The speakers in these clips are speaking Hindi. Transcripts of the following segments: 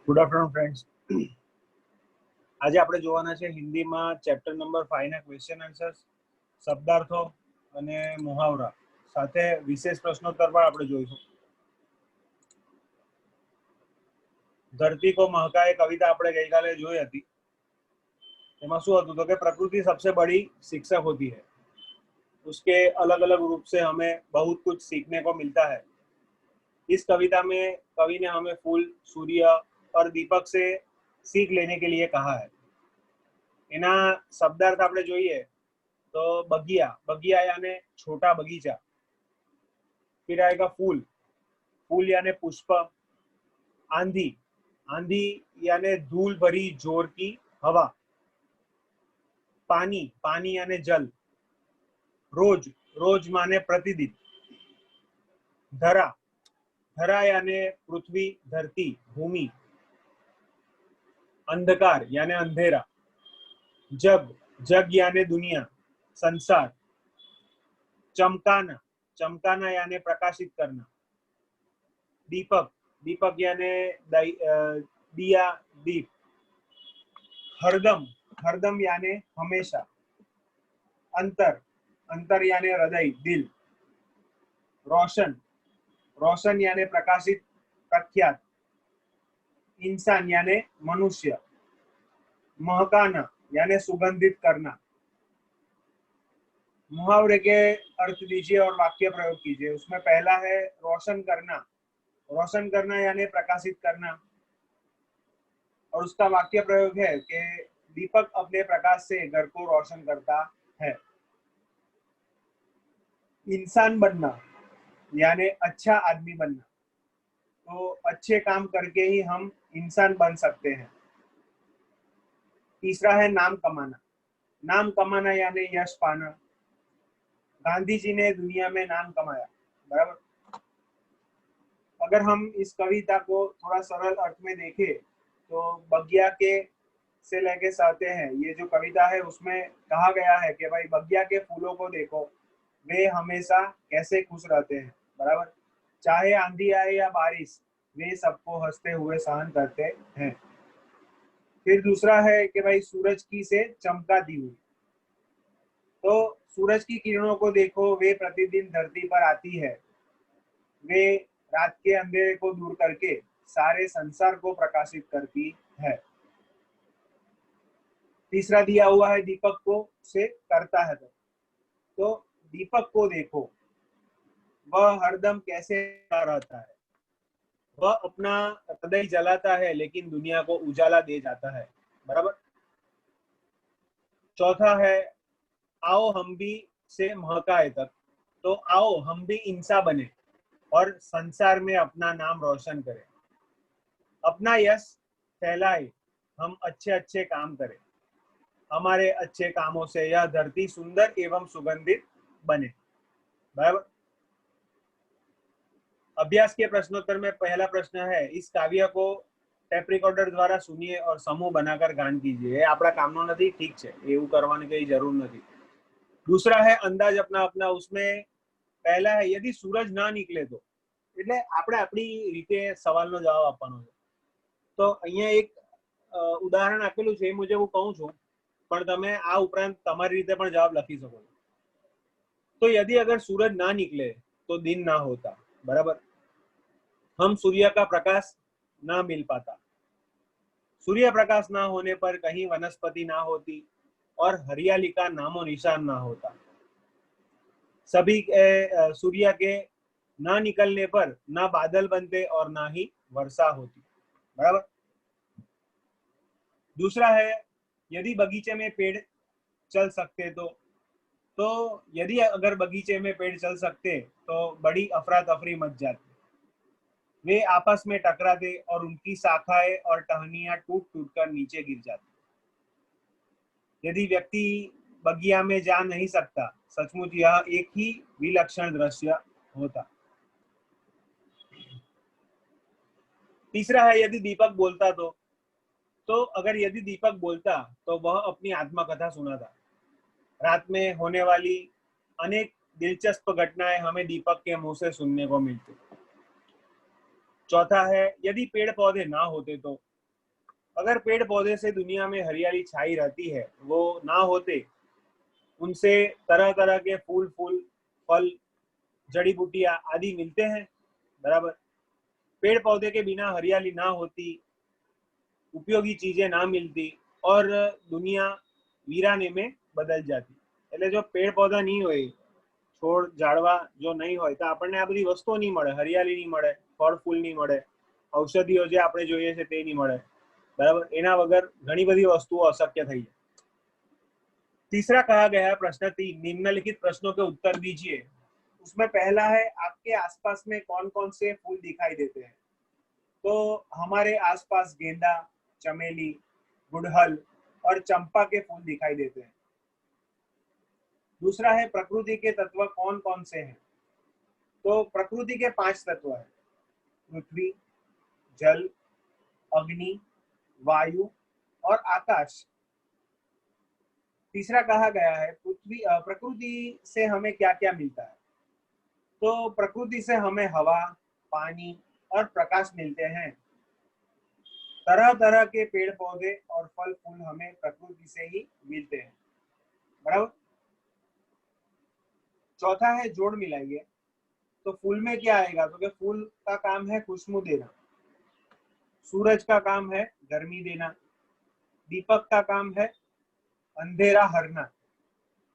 Good afternoon friends. આજે આપણે જોવાના છે હિન્દીમાં ચેપ્ટર નંબર 5 ના ક્વેશ્ચન આન્સર્સ, શબ્દાર્થો અને મુહાવરા સાથે વિશેષ પ્રશ્નોત્તર પણ આપણે જોઈશું. ધરતી કો महकाए કવિતા આપણે ગઈકાલે જોઈ હતી. એમાં શું હતું તો કે प्रकृति सबसे बड़ी शिक्षक होती है, उसके अलग अलग रूप से हमें बहुत कुछ सीखने को मिलता है. इस कविता में कवि ने हमें फूल, सूर्य और दीपक से सीख लेने के लिए कहा है. एना शब्दार्थ આપણે જોઈએ तो बगिया, बगिया यानी छोटा बगीचा. फिर आएगा फूल, फूल यानी पुष्प. आंधी, आंधी यानी धूल भरी जोर की हवा. पानी, पानी यानी जल. रोज, रोज माने प्रतिदिन. धरा, धरा यानी पृथ्वी, धरती, भूमि. अंधकार यानी अंधेरा. जग, जग यानी दुनिया, संसार. चमकाना, चमकाना यानी प्रकाशित करना. दीपक, दीपक यानी दिया, दीप. हरदम, हरदम यानी हमेशा. अंतर, अंतर यानी हृदय, दिल. रोशन, रोशन यानी प्रकाशित, प्रख्यात. इंसान यानी मनुष्य. महकाना यानी सुगंधित करना. मुहावरे के अर्थ दीजिए और वाक्य प्रयोग कीजिए. उसमें पहला है रोशन करना. रोशन करना यानी प्रकाशित करना. और उसका वाक्य प्रयोग है कि दीपक अपने प्रकाश से घर को रोशन करता है. इंसान बनना यानी अच्छा आदमी बनना. तो अच्छे काम करके ही हम इंसान बन सकते हैं. तीसरा है नाम कमाना. नाम कमाना यानी यश पाना. गांधी जी ने दुनिया में नाम कमाया, बराबर. अगर हम इस कविता को थोड़ा सरल अर्थ में देखें तो बगिया के से लेके सहते हैं, ये जो कविता है उसमें कहा गया है कि भाई बगिया के फूलों को देखो, वे हमेशा कैसे खुश रहते हैं, बराबर. चाहे आंधी आए या बारिश, वे सबको हंसते हुए सहन करते हैं. फिर दूसरा है कि भाई सूरज की से चमका दी हुई. तो सूरज की किरणों को देखो, वे प्रतिदिन धरती पर आती है. वे रात के अंधेरे को दूर करके सारे संसार को प्रकाशित करती है. तीसरा दिया हुआ है दीपक को से करता है. तो दीपक को देखो, वह हरदम कैसे रहता है. वह अपना हृदय जलाता है लेकिन दुनिया को उजाला दे जाता है, बराबर. चौथा है आओ हम भी से महकाए तक. तो आओ हम भी इंसान बने और संसार में अपना नाम रोशन करें. अपना यश फैलाए, हम अच्छे अच्छे काम करें. हमारे अच्छे कामों से यह धरती सुंदर एवं सुगंधित बने, बराबर. अभ्यास के प्रश्नोत्तर में पहला प्रश्न है, इस काव्य को टेप रिकॉर्डर द्वारा सुनिए और समूह बनाकर गान कीजिए. आपड़ा कामनो नहीं, ठीक है, એવું કરવાની કઈ જરૂર નથી. दूसरा है अंदाज अपना अपना. उसमें पहला है यदि सूरज ना निकले तो, એટલે આપણે આપણી રીતે સવાલનો જવાબ આપવાનો છે. તો અહીંયા એક ઉદાહરણ આપેલું છે, એ મુજબ હું કહું છું, પણ તમે આ ઉપરાંત તમારી રીતે પણ જવાબ લખી શકો છો. तो यदि अगर सूरज ना निकले तो दिन ना होता, बराबर. हम सूर्य का प्रकाश ना मिल पाता. सूर्य प्रकाश ना होने पर कहीं वनस्पति ना होती और हरियाली का नामो निशान ना होता. सभी सूर्य के ना निकलने पर ना बादल बनते और ना ही वर्षा होती, बराबर. दूसरा है यदि बगीचे में पेड़ चल सकते तो यदि अगर बगीचे में पेड़ चल सकते तो बड़ी अफरा तफरी मच जाती. वे आपस में टकराते और उनकी शाखाएं और टहनियां टूट टूट कर नीचे गिर जाती. यदि व्यक्ति बगिया में जा नहीं सकता, सचमुच यह एक ही विलक्षण दृश्य होता. तीसरा है यदि दीपक बोलता तो अगर यदि दीपक बोलता तो वह अपनी आत्मकथा सुनाता. रात में होने वाली अनेक दिलचस्प घटनाएं हमें दीपक के मुंह से सुनने को मिलती. चौथा है यदि पेड़ पौधे ना होते तो अगर पेड़ पौधे से दुनिया में हरियाली छाई रहती है, वो ना होते, उनसे तरह तरह के फूल फल, जड़ी बूटियां आदि मिलते हैं, बराबर। पेड़ पौधे के बिना हरियाली ना होती, उपयोगी चीजें ना मिलती और दुनिया वीराने में बदल जाती। એટલે જો પેડ પૌધા નહીં હોય, છોડ ઝાડવા જો નહીં હોય તો આપણને આ બધી વસ્તુઓ નહીં મળે, હરિયાળી નહીં મળે, ફળ ફૂલ નહીં મળે, ઔષધિઓ જે આપણે જોઈએ છે તે નહીં મળે, बराबर। એના વગર ઘણી બધી વસ્તુઓ અશક્ય થઈ જાય। तीसरा कहा गया है प्रश्न 3, निम्नलिखित प्रश्नों के उत्तर दीजिए। उसमें पहला है, आपके आसपास में कौन कौन से फूल दिखाई देते हैं? तो हमारे आसपास गेंदा, चमेली, गुड़हल और चंपा के फूल दिखाई देते हैं। दूसरा है, प्रकृति के तत्व कौन कौन से हैं? तो प्रकृति के 5 तत्व हैं, पृथ्वी, जल, अग्नि, वायु और आकाश। तीसरा कहा गया है, प्रकृति से हमें क्या क्या मिलता है? तो प्रकृति से हमें हवा, पानी और प्रकाश मिलते हैं। तरह तरह के पेड़ पौधे और फल फूल हमें प्रकृति से ही मिलते हैं, बराबर। चौथा है, जोड़ मिलाइए। तो फूल में क्या आएगा? तो क्या फूल का काम है खुशबू देना, सूरज का काम है गर्मी देना, दीपक का काम है अंधेरा हरना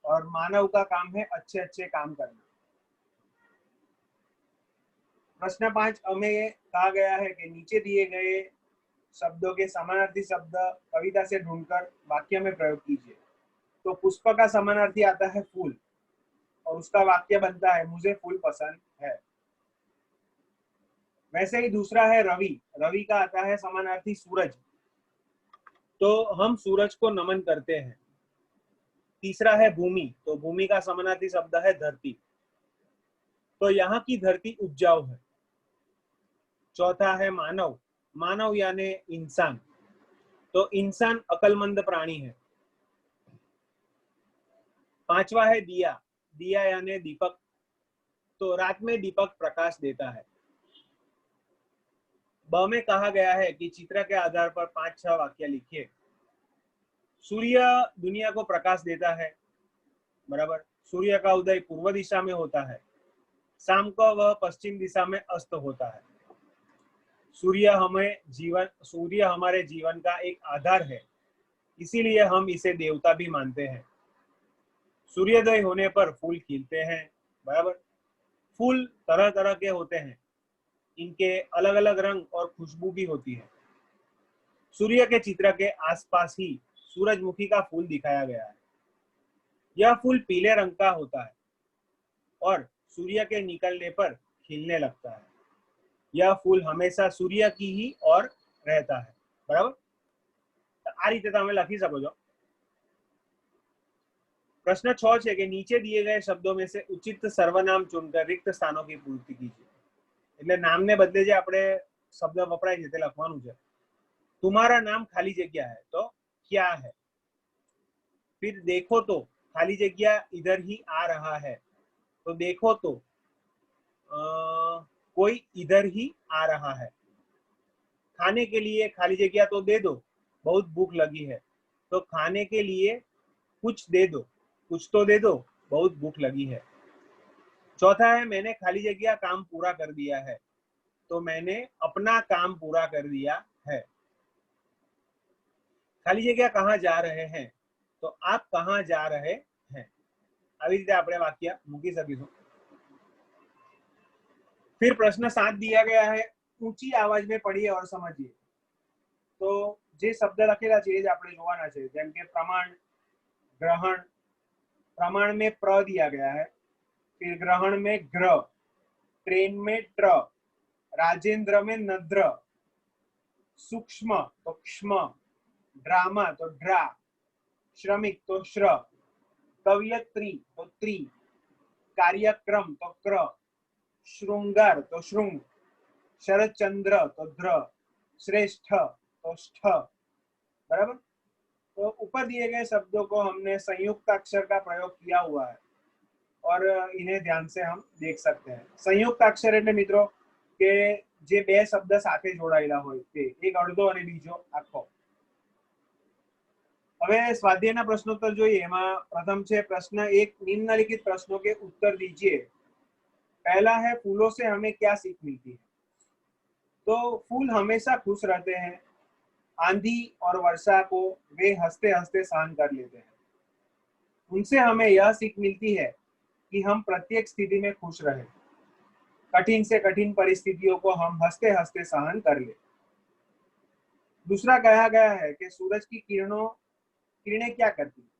और मानव का काम है अच्छे अच्छे काम करना। प्रश्न 5 हमें कहा गया है कि नीचे दिए गए शब्दों के समानार्थी शब्द कविता से ढूंढकर वाक्य में प्रयोग कीजिए। तो पुष्प का समानार्थी आता है फूल और उसका वाक्य बनता है, मुझे फूल पसंद है। वैसे ही दूसरा है रवि, रवि का आता है समानार्थी सूरज, तो हम सूरज को नमन करते हैं। तीसरा है भूमि, तो भूमि का समानार्थी शब्द है धरती, तो यहाँ की धरती उपजाऊ है। चौथा है मानव, मानव यानी इंसान, तो इंसान अकलमंद प्राणी है। पांचवा है दिया, दिया यानी दीपक, तो रात में दीपक प्रकाश देता है। ब में कहा गया है कि चित्र के आधार पर 5-6 वाक्य लिखिए। सूर्य दुनिया को प्रकाश देता है, बराबर। सूर्य का उदय पूर्व दिशा में होता है, शाम को वह पश्चिम दिशा में अस्त होता है। सूर्य हमारे जीवन का एक आधार है, इसीलिए हम इसे देवता भी मानते हैं। सूर्योदय होने पर फूल खिलते हैं, बराबर। फूल तरह तरह के होते हैं, इनके अलग अलग रंग और खुशबू भी होती है। सूर्य के चित्र के आसपास ही सूरजमुखी का फूल दिखाया गया है। यह फूल पीले रंग का होता है और सूर्य के निकलने पर खिलने लगता है। यह फूल हमेशा सूर्य की ही ओर रहता है, बराबर। आ रीते તમે લખી શકો છો। प्रश्न 6 છે કે नीचे दिए गए शब्दों में से उचित सर्वनाम चुनकर रिक्त स्थानों की पूर्ति कीजिए। એટલે નામને બદલે જે આપણે શબ્દ વપરાય છે તે લખવાનું છે। तुम्हारा नाम खाली जगह है, तो क्या है? फिर देखो तो खाली जगह इधर ही आ रहा है, तो देखो तो कोई इधर ही आ रहा है। खाने के लिए खाली जगह तो दे दो, बहुत भूख लगी है, तो खाने के लिए कुछ दे दो, कुछ तो दे दो, बहुत भूख लगी है। चौथा है, मैंने खाली जगह काम पूरा कर दिया है, तो मैंने अपना काम पूरा कर दिया है। खाली जगह कहाँ जा रहे हैं, तो आप कहाँ जा रहे हैं। આવી રીતે આપણે વાક્ય મૂકી શકીશું। फिर प्रश्न 7 दिया गया है, ऊंची आवाज में पढ़िए और समझिए। तो જે શબ્દ લખેલા છે એ જ આપણે જોવાના છે, જેમ કે પ્રમાણ, ગ્રહણ। प्रमाण में प्र दिया गया है, फिर ग्रहण में ग्र, ट्रेन में ट्र, राजेंद्र में नद्र, सूक्ष्म तो क्ष्म, ड्रामा तो ड्रा, श्रमिक तो श्र, कवियत्री तो त्री, कार्यक्रम तो क्र, श्रृंगार तो श्रृंग, शरद चंद्र तो द्र, श्रेष्ठ तो स्ठ, बराबर। तो ऊपर दिए गए शब्दों को हमने संयुक्त अक्षर का प्रयोग किया हुआ है और इन्हें ध्यान से हम देख सकते हैं। संयुक्त अक्षर એટલે મિત્રો કે જે બે શબ્દ સાથે જોડાયેલા હોય તે, એક અડધો અને બીજો આખો। હવે સ્વાધ્યાયના પ્રશ્નોત્તર જોઈએ. એમાં પ્રથમ છે પ્રશ્ન 1, निम्नलिखित प्रश्नों के उत्तर दीजिए. पहला है फूलों से हमें क्या सीख मिलती है. तो फूल हमेशा खुश रहते हैं. आंधी और वर्षा को वे हंसते हंसते सहन कर लेते हैं. उनसे हमें यह सीख मिलती है कि हम प्रत्येक स्थिति में खुश रहें. कठिन से कठिन परिस्थितियों को हम हंसते हंसते सहन कर ले. दूसरा कहा गया है कि सूरज की किरणें क्या करती हैं.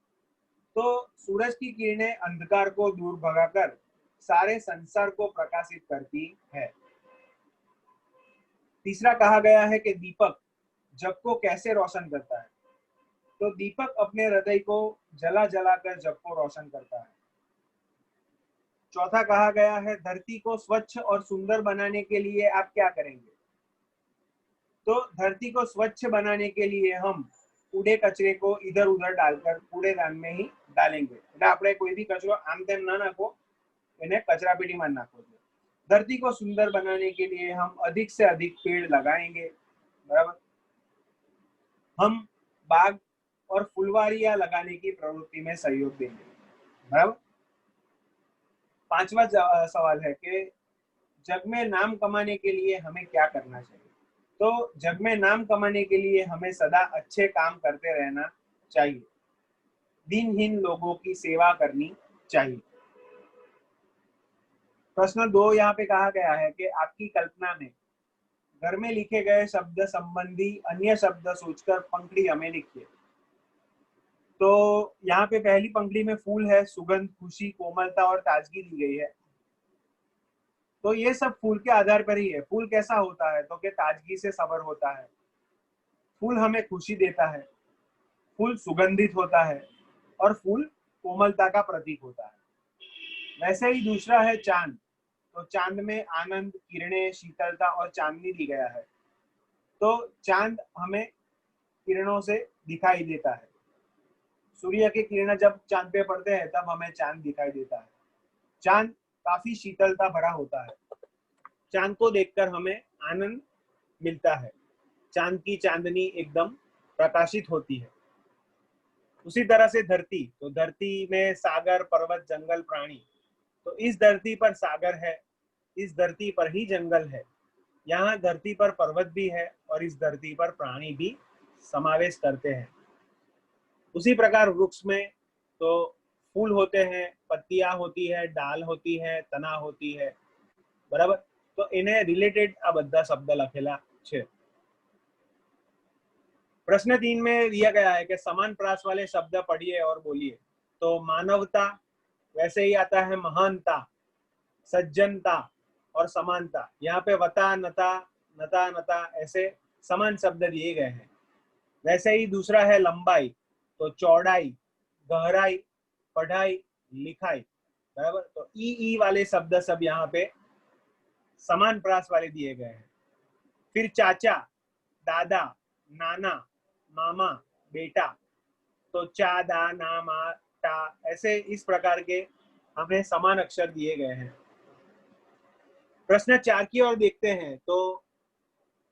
तो सूरज की किरणें अंधकार को दूर भगाकर सारे संसार को प्रकाशित करती है. तीसरा कहा गया है कि दीपक जग को कैसे रोशन करता है. तो दीपक अपने हृदय को जला जलाकर जग को रोशन करता है. चौथा कहा गया है धरती को स्वच्छ और सुंदर बनाने के लिए आप क्या करेंगे. तो धरती को स्वच्छ बनाने के लिए हम कूड़े कचरे को इधर उधर डालकर कूड़ेदान में ही डालेंगे. એટલે આપણે કોઈ भी कचरो આમ તેમ ના નાખો, એને કચરાપેટીમાં નાખો. धरती को सुंदर बनाने के लिए हम अधिक से अधिक पेड़ लगाएंगे. बराबर. हम बाग और फुलवारियां लगाने की प्रवृत्ति में सहयोग देंगे. बराबर. पांचवा सवाल है कि जग में नाम कमाने के लिए हमें क्या करना चाहिए. तो जग में नाम कमाने के लिए हमें सदा अच्छे काम करते रहना चाहिए. दिनहीन लोगों की सेवा करनी चाहिए. प्रश्न 2 यहाँ पे कहा गया है कि आपकी कल्पना में घर में लिखे गए शब्द संबंधी अन्य शब्द सोचकर पंक्ति हमें लिखिए. तो यहाँ पे पहली पंक्ति में फूल है, सुगंध, खुशी, कोमलता और ताजगी दी गई है. तो ये सब फूल के आधार पर ही है. फूल कैसा होता है तो कि ताजगी से सबर होता है. फूल हमें खुशी देता है. फूल सुगंधित होता है और फूल कोमलता का प्रतीक होता है. वैसे ही दूसरा है चांद. तो चांद में आनंद, किरणें, शीतलता और चांदनी दी गया है. तो चांद हमें किरणों से दिखाई देता है. सूर्य की किरणें जब चांद पे पड़ते हैं तब हमें चांद दिखाई देता है. चांद काफी शीतलता भरा होता है. चांद को देखकर हमें आनंद मिलता है. चांद की चांदनी एकदम प्रकाशित होती है. उसी तरह से धरती. तो धरती में सागर, पर्वत, जंगल, प्राणी. तो इस धरती पर सागर है, इस धरती पर ही जंगल है. यहाँ धरती पर पर्वत भी है और इस धरती पर प्राणी भी समावेश करते हैं. उसी प्रकार वृक्ष में तो फूल होते हैं, पत्तियां होती है, डाल होती है, तना होती है. बराबर. तो इन्हें रिलेटेड आ બધા શબ્દ લખેલા છે. प्रश्न 3 में दिया गया है कि समान प्रास वाले शब्द पढ़िए और बोलिए. तो मानवता, वैसे ही आता है महानता, सज्जनता और समानता. यहाँ पे वता, नता, नता, नता ऐसे समान शब्द दिए गए हैं. वैसे ही दूसरा है लंबाई. तो चौड़ाई, गहराई, पढ़ाई, लिखाई. बराबर. तो ई वाले शब्द सब यहाँ पे समान प्रास वाले दिए गए हैं. फिर चाचा, दादा, नाना, मामा, बेटा. तो चा, दा, ना, मा, टा ऐसे इस प्रकार के हमें समान अक्षर दिए गए हैं. प्रश्न 4 की ओर देखते हैं. तो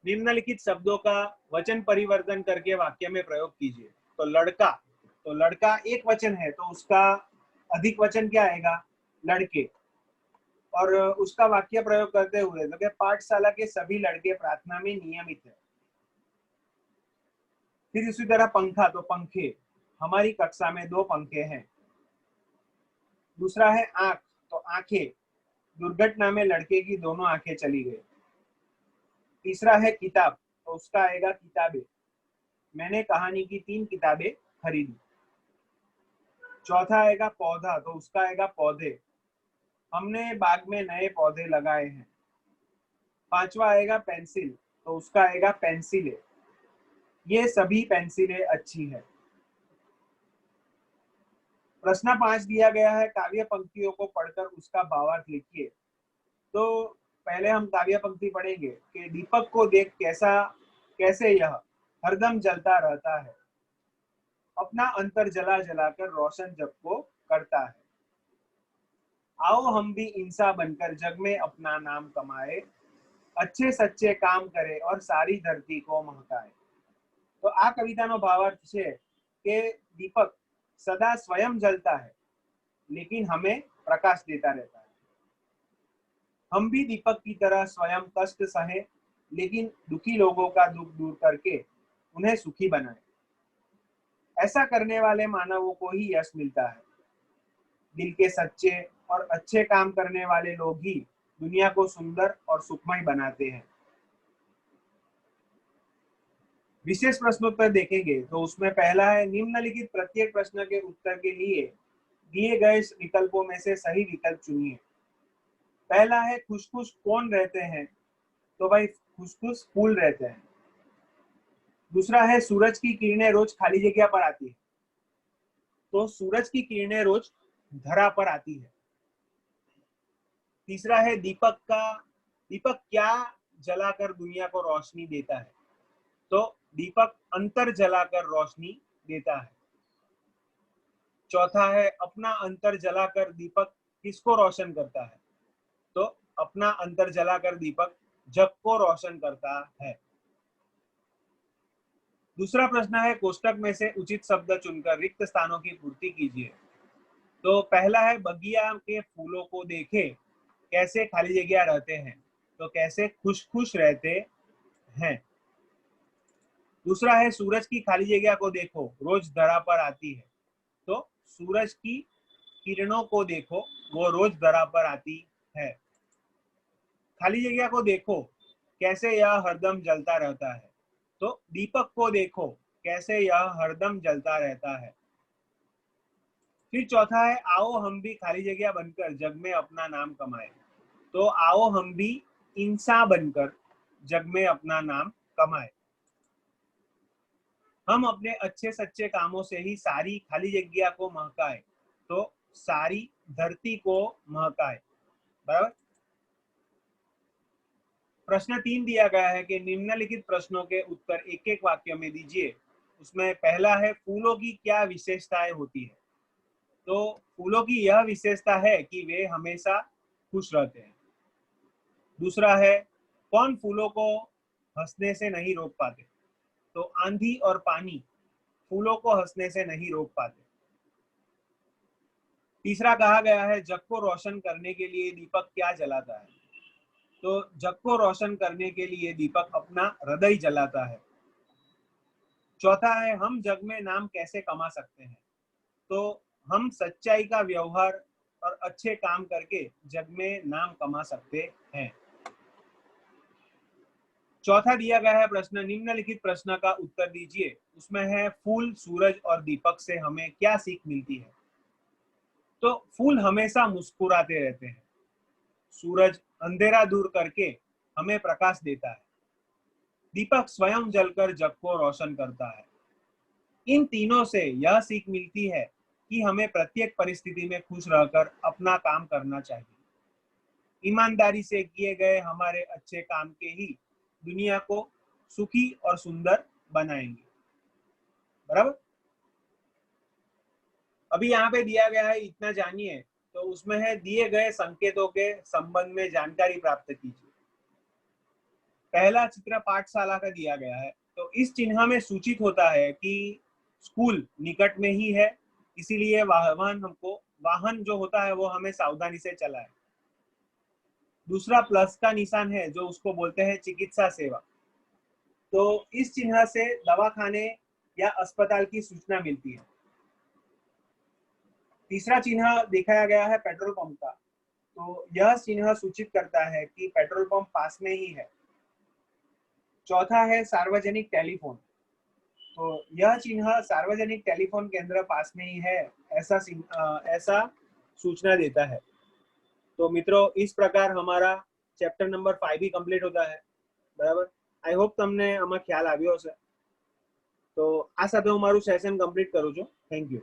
निम्नलिखित शब्दों का वचन परिवर्तन करके वाक्य में प्रयोग कीजिए. तो लड़का. तो लड़का एक वचन है तो उसका अधिक वचन क्या आएगा, लड़के. और उसका वाक्य प्रयोग करते हुए तो पाठशाला के सभी लड़के प्रार्थना में नियमित है. फिर इसी तरह पंखा. तो पंखे, हमारी कक्षा में 2 पंखे हैं. दूसरा है आंख. तो आंखें, दुर्घटना में लड़के की दोनों आंखें चली गई. तीसरा है किताब. तो उसका आएगा किताबें, मैंने कहानी की 3 किताबें खरीदी. चौथा आएगा पौधा. तो उसका आएगा पौधे, हमने बाग में नए पौधे लगाए हैं. पांचवा आएगा पेंसिल. तो उसका आएगा पेंसिलें, ये सभी पेंसिलें अच्छी है. प्रश्न 5 दिया गया है काव्य पंक्तियों को पढ़कर उसका भावार्थ लिखिए. तो पहले हम काव्य पंक्ति पढ़ेंगे कि दीपक को देख कैसे यह हरदम जलता रहता है, अपना अंतर जला जलाकर रोशन जग को करता है. आओ हम भी इंसान बनकर जग में अपना नाम कमाए, अच्छे सच्चे काम करे और सारी धरती को महकाए. तो આ કવિતાનો ભાવાર્થ છે કે दीपक सदा स्वयं जलता है लेकिन हमें प्रकाश देता रहता है। हम भी दीपक की तरह स्वयं कष्ट सहे लेकिन दुखी लोगों का दुख दूर करके उन्हें सुखी बनाए। ऐसा करने वाले मानवों को ही यश मिलता है। दिल के सच्चे और अच्छे काम करने वाले लोग ही दुनिया को सुंदर और सुखमय बनाते हैं। विशेष प्रश्नोत्तर देखेंगे तो उसमें पहला है, निम्नलिखित प्रत्येक प्रश्न के उत्तर के लिए दिए गए विकल्पों में से सही विकल्प चुनिए। पहला है, खुश खुश कौन रहते हैं? तो भाई खुश खुश फूल रहते हैं। दूसरा है, सूरज की किरणें रोज खाली जगह पर आती है। तो सूरज की किरणें रोज धरा पर आती है। तीसरा है, दीपक क्या जलाकर दुनिया को रोशनी देता है? तो दीपक अंतर जलाकर रोशनी देता है। चौथा है, अपना अंतर जलाकर दीपक किसको रोशन करता है? तो अपना अंतर जलाकर दीपक जग को रोशन करता है। दूसरा प्रश्न है, कोष्टक में से उचित शब्द चुनकर रिक्त स्थानों की पूर्ति कीजिए। तो पहला है, बगिया के फूलों को देखे कैसे खाली जगह रहते हैं? तो कैसे खुश खुश रहते हैं। दूसरा है, सूरज की खाली जगह को देखो रोज धरा पर आती है। तो सूरज की किरणों को देखो, वो रोज धरा पर आती है। खाली जगह को देखो कैसे यह हरदम जलता रहता है। तो दीपक को देखो कैसे यह हरदम जलता रहता है। फिर चौथा है, आओ हम भी खाली जगह बनकर जग में अपना नाम कमाए। तो आओ हम भी इंसान बनकर जग में अपना नाम कमाए। हम अपने अच्छे सच्चे कामों से ही सारी खाली जगह को महकाए। तो सारी धरती को महकाए। बराबर। प्रश्न 3 दिया गया है कि निम्नलिखित प्रश्नों के उत्तर एक एक वाक्य में दीजिए। उसमें पहला है, फूलों की क्या विशेषताएं होती है? तो फूलों की यह विशेषता है कि वे हमेशा खुश रहते हैं। दूसरा है, कौन फूलों को हंसने से नहीं रोक पाते? तो आंधी और पानी फूलों को हंसने से नहीं रोक पाते। तीसरा कहा गया है, जग को रोशन करने के लिए दीपक क्या जलाता है? तो जग को रोशन करने के लिए दीपक अपना हृदय जलाता है। चौथा है, हम जग में नाम कैसे कमा सकते हैं? तो हम सच्चाई का व्यवहार और अच्छे काम करके जग में नाम कमा सकते हैं। चौथा दिया गया है प्रश्न, निम्नलिखित प्रश्न का उत्तर दीजिए। उसमें है, फूल, सूरज और दीपक से हमें क्या सीख मिलती है? तो फूल हमेशा मुस्कुराते रहते हैं। सूरज अंधेरा दूर करके हमें प्रकाश देता है। दीपक स्वयं जलकर जग को रोशन करता है। इन तीनों से यह सीख मिलती है कि हमें प्रत्येक परिस्थिति में खुश रहकर अपना काम करना चाहिए। ईमानदारी से किए गए हमारे अच्छे काम के ही दुनिया को सुखी और सुंदर बनाएंगे। बराबर। अभी यहाँ पे दिया गया है, इतना जानिए। तो उसमें है, दिए गए संकेतों के संबंध में जानकारी प्राप्त कीजिए। पहला चित्र पाठशाला का दिया गया है। तो इस चिन्ह में सूचित होता है कि स्कूल निकट में ही है, इसीलिए वाहन जो होता है वो हमें सावधानी से चलाए। दूसरा प्लस का निशान है, जो उसको बोलते हैं चिकित्सा सेवा। तो इस चिन्ह से दवाखाने या अस्पताल की सूचना मिलती है। तीसरा चिन्ह दिखाया गया है पेट्रोल पंप का। तो यह चिन्ह सूचित करता है कि पेट्रोल पंप पास में ही है। चौथा है सार्वजनिक टेलीफोन। तो यह चिन्ह सार्वजनिक टेलीफोन केंद्र पास में ही है, ऐसा सूचना देता है। तो मित्रों, इस प्रकार हमारा चैप्टर नंबर 5 भी कंप्लीट होता है। बराबर। आई होप તમને આમાં ખ્યાલ આવ્યો હશે। તો આ સાથે હું મારું સેશન કમ્પ્લીટ કરું છું। Thank you.